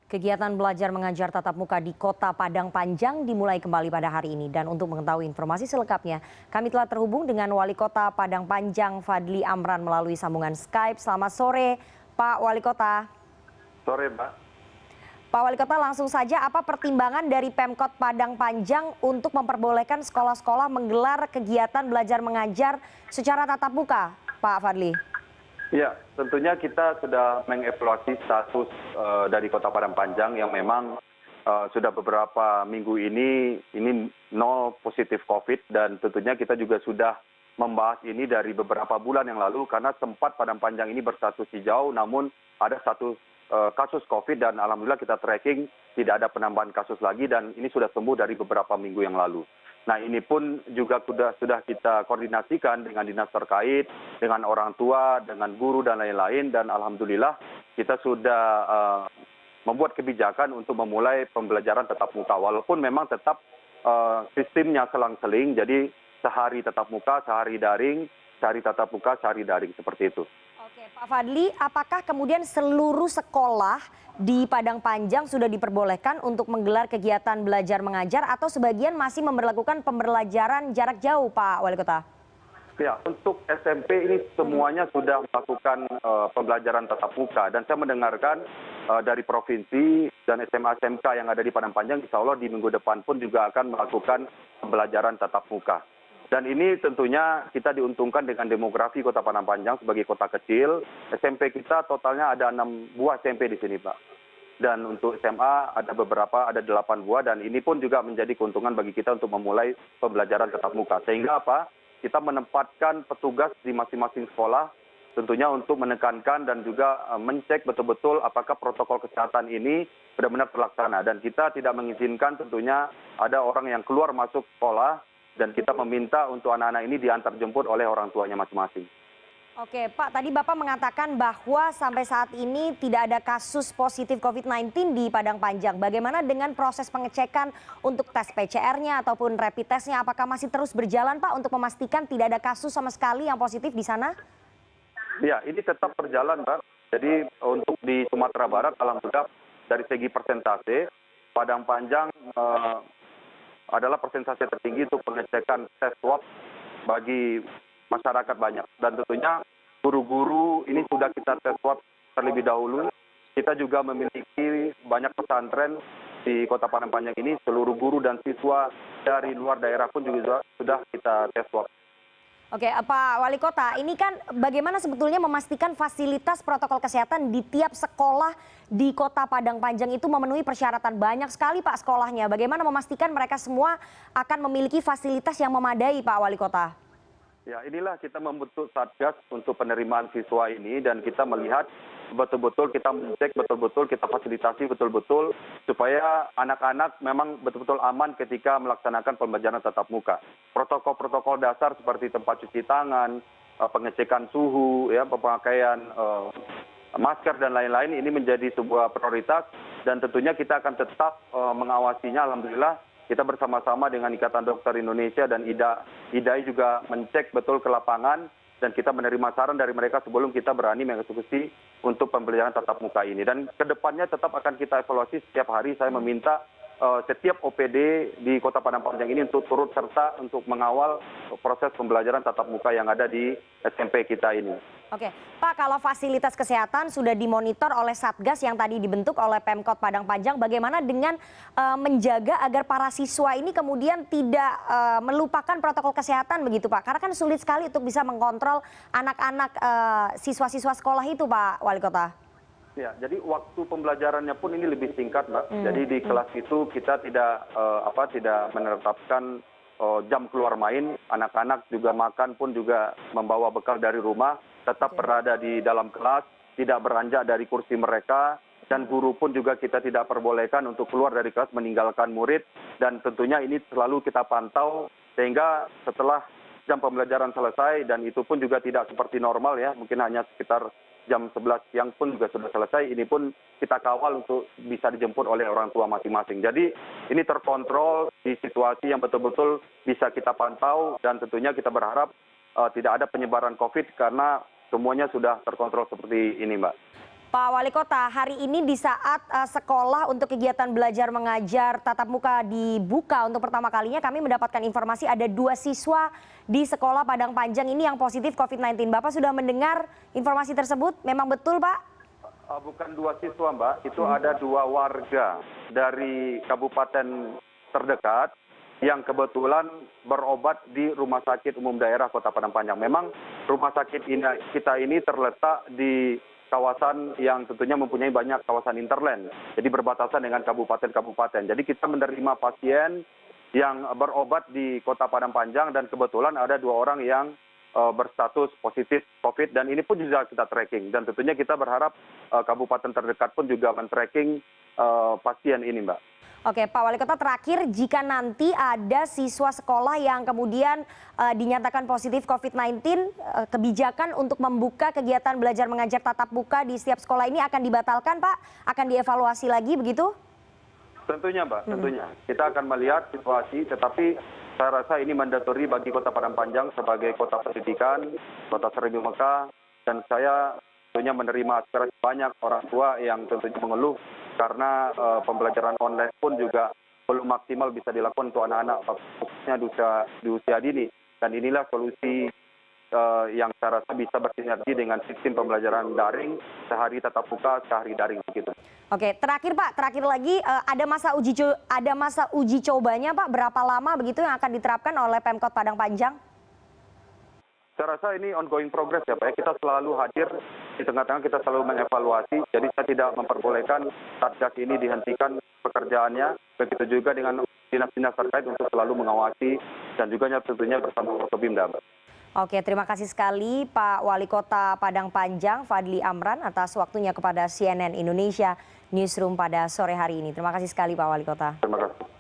Kegiatan belajar mengajar tatap muka di Kota Padang Panjang dimulai kembali pada hari ini. Dan untuk mengetahui informasi selengkapnya, kami telah terhubung dengan Wali Kota Padang Panjang Fadli Amran melalui sambungan Skype. Selamat sore, Pak Wali Kota. Sore, Mbak. Pak Wali Kota, langsung saja apa pertimbangan dari Pemkot Padang Panjang untuk memperbolehkan sekolah-sekolah menggelar kegiatan belajar mengajar secara tatap muka, Pak Fadli? Ya, tentunya kita sudah mengevaluasi status dari Kota Padang Panjang yang memang sudah beberapa minggu ini nol positif COVID, dan tentunya kita juga sudah membahas ini dari beberapa bulan yang lalu karena sempat Padang Panjang ini berstatus hijau, namun ada satu kasus COVID dan alhamdulillah kita tracking tidak ada penambahan kasus lagi dan ini sudah sembuh dari beberapa minggu yang lalu. Nah, ini pun juga sudah kita koordinasikan dengan dinas terkait, dengan orang tua, dengan guru dan lain-lain, dan alhamdulillah kita sudah membuat kebijakan untuk memulai pembelajaran tatap muka walaupun memang tetap sistemnya selang-seling, jadi sehari tatap muka, sehari daring, sehari tatap muka, sehari daring, seperti itu. Oke, Pak Fadli, apakah kemudian seluruh sekolah di Padang Panjang sudah diperbolehkan untuk menggelar kegiatan belajar mengajar atau sebagian masih memberlakukan pembelajaran jarak jauh, Pak Wali Kota? Ya, untuk SMP ini semuanya sudah melakukan pembelajaran tatap muka, dan saya mendengarkan dari provinsi dan SMA SMK yang ada di Padang Panjang, insya Allah di minggu depan pun juga akan melakukan pembelajaran tatap muka. Dan ini tentunya kita diuntungkan dengan demografi Kota Padang Panjang sebagai kota kecil. SMP kita totalnya ada 6 buah SMP di sini, Pak. Dan untuk SMA ada 8 buah, dan ini pun juga menjadi keuntungan bagi kita untuk memulai pembelajaran tatap muka. Sehingga apa? Kita menempatkan petugas di masing-masing sekolah tentunya untuk menekankan dan juga mencek betul-betul apakah protokol kesehatan ini benar-benar terlaksana. Dan kita tidak mengizinkan tentunya ada orang yang keluar masuk sekolah, dan kita meminta untuk anak-anak ini diantar jemput oleh orang tuanya masing-masing. Oke, Pak, tadi Bapak mengatakan bahwa sampai saat ini tidak ada kasus positif COVID-19 di Padang Panjang. Bagaimana dengan proses pengecekan untuk tes PCR-nya ataupun rapid test-nya? Apakah masih terus berjalan, Pak, untuk memastikan tidak ada kasus sama sekali yang positif di sana? Ya, ini tetap berjalan, Pak. Jadi untuk di Sumatera Barat, alhamdulillah dari segi persentase, Padang Panjang adalah persentase tertinggi untuk pengecekan tes swab bagi masyarakat banyak. Dan tentunya guru-guru ini sudah kita tes swab terlebih dahulu. Kita juga memiliki banyak pesantren di Kota Padang Panjang ini, seluruh guru dan siswa dari luar daerah pun juga sudah kita tes swab. Oke, Pak Wali Kota, ini kan bagaimana sebetulnya memastikan fasilitas protokol kesehatan di tiap sekolah di Kota Padang Panjang itu memenuhi persyaratan? Banyak sekali, Pak, sekolahnya. Bagaimana memastikan mereka semua akan memiliki fasilitas yang memadai, Pak Wali Kota? Ya, inilah kita membentuk satgas untuk penerimaan siswa ini, dan kita melihat betul-betul kita mencek betul-betul, kita fasilitasi betul-betul supaya anak-anak memang betul-betul aman ketika melaksanakan pembelajaran tatap muka. Protokol-protokol dasar seperti tempat cuci tangan, pengecekan suhu, ya, pemakaian masker dan lain-lain ini menjadi sebuah prioritas, dan tentunya kita akan tetap mengawasinya. Alhamdulillah kita bersama-sama dengan Ikatan Dokter Indonesia dan IDAI juga mencek betul ke lapangan, dan kita menerima saran dari mereka sebelum kita berani mengeksekusi untuk pembelajaran tatap muka ini. Dan kedepannya tetap akan kita evaluasi setiap hari. Saya meminta setiap OPD di Kota Padang Panjang ini untuk turut serta untuk mengawal proses pembelajaran tatap muka yang ada di SMP kita ini. Oke, Pak, kalau fasilitas kesehatan sudah dimonitor oleh Satgas yang tadi dibentuk oleh Pemkot Padang Panjang, bagaimana dengan menjaga agar para siswa ini kemudian tidak melupakan protokol kesehatan begitu, Pak? Karena kan sulit sekali untuk bisa mengkontrol anak-anak siswa-siswa sekolah itu, Pak Wali Kota. Ya, jadi waktu pembelajarannya pun ini lebih singkat, Mbak. Jadi di kelas itu kita tidak menetapkan jam keluar main. Anak-anak juga makan pun juga membawa bekal dari rumah, tetap berada di dalam kelas, tidak beranjak dari kursi mereka, dan guru pun juga kita tidak perbolehkan untuk keluar dari kelas meninggalkan murid, dan tentunya ini selalu kita pantau sehingga setelah jam pembelajaran selesai, dan itu pun juga tidak seperti normal, ya, mungkin hanya sekitar jam 11 siang pun juga sudah selesai, ini pun kita kawal untuk bisa dijemput oleh orang tua masing-masing. Jadi ini terkontrol di situasi yang betul-betul bisa kita pantau, dan tentunya kita berharap tidak ada penyebaran COVID karena semuanya sudah terkontrol seperti ini, Mbak. Pak Wali Kota, hari ini di saat sekolah untuk kegiatan belajar mengajar tatap muka dibuka untuk pertama kalinya, kami mendapatkan informasi ada 2 siswa di sekolah Padang Panjang ini yang positif COVID-19. Bapak sudah mendengar informasi tersebut? Memang betul, Pak? Bukan 2 siswa, Mbak. Itu ada 2 warga dari kabupaten terdekat yang kebetulan berobat di Rumah Sakit Umum Daerah Kota Padang Panjang. Memang rumah sakit kita ini terletak di kawasan yang tentunya mempunyai banyak kawasan interland, jadi berbatasan dengan kabupaten-kabupaten. Jadi kita menerima pasien yang berobat di Kota Padang Panjang dan kebetulan ada 2 orang yang berstatus positif COVID dan ini pun juga kita tracking dan tentunya kita berharap kabupaten terdekat pun juga men-tracking pasien ini, Mbak. Oke, Pak Wali Kota, terakhir jika nanti ada siswa sekolah yang kemudian dinyatakan positif COVID-19, kebijakan untuk membuka kegiatan belajar mengajar tatap muka di setiap sekolah ini akan dibatalkan, Pak? Akan dievaluasi lagi begitu? Tentunya, Mbak, tentunya. Kita akan melihat situasi, tetapi saya rasa ini mandatori bagi Kota Padang Panjang sebagai kota pendidikan, kota 1000 Mekah, dan saya tentunya menerima aspirasi banyak orang tua yang tentunya mengeluh karena pembelajaran online pun juga belum maksimal bisa dilakukan untuk anak-anak khususnya di usia dini. Dan inilah solusi yang saya rasa bisa bersinergi dengan sistem pembelajaran daring, sehari tatap muka, sehari daring begitu. Oke, terakhir Pak, terakhir lagi ada masa uji cobanya Pak, berapa lama begitu yang akan diterapkan oleh Pemkot Padang Panjang? Saya rasa ini ongoing progress ya Pak. Kita selalu hadir di tengah-tengah, kita selalu mengevaluasi. Jadi saya tidak memperbolehkan Satgas ini dihentikan pekerjaannya. Begitu juga dengan dinas-dinas terkait untuk selalu mengawasi dan juga tentunya bersama Forkopimda. Oke, terima kasih sekali Pak Wali Kota Padang Panjang, Fadli Amran atas waktunya kepada CNN Indonesia Newsroom pada sore hari ini. Terima kasih sekali Pak Wali Kota. Terima kasih.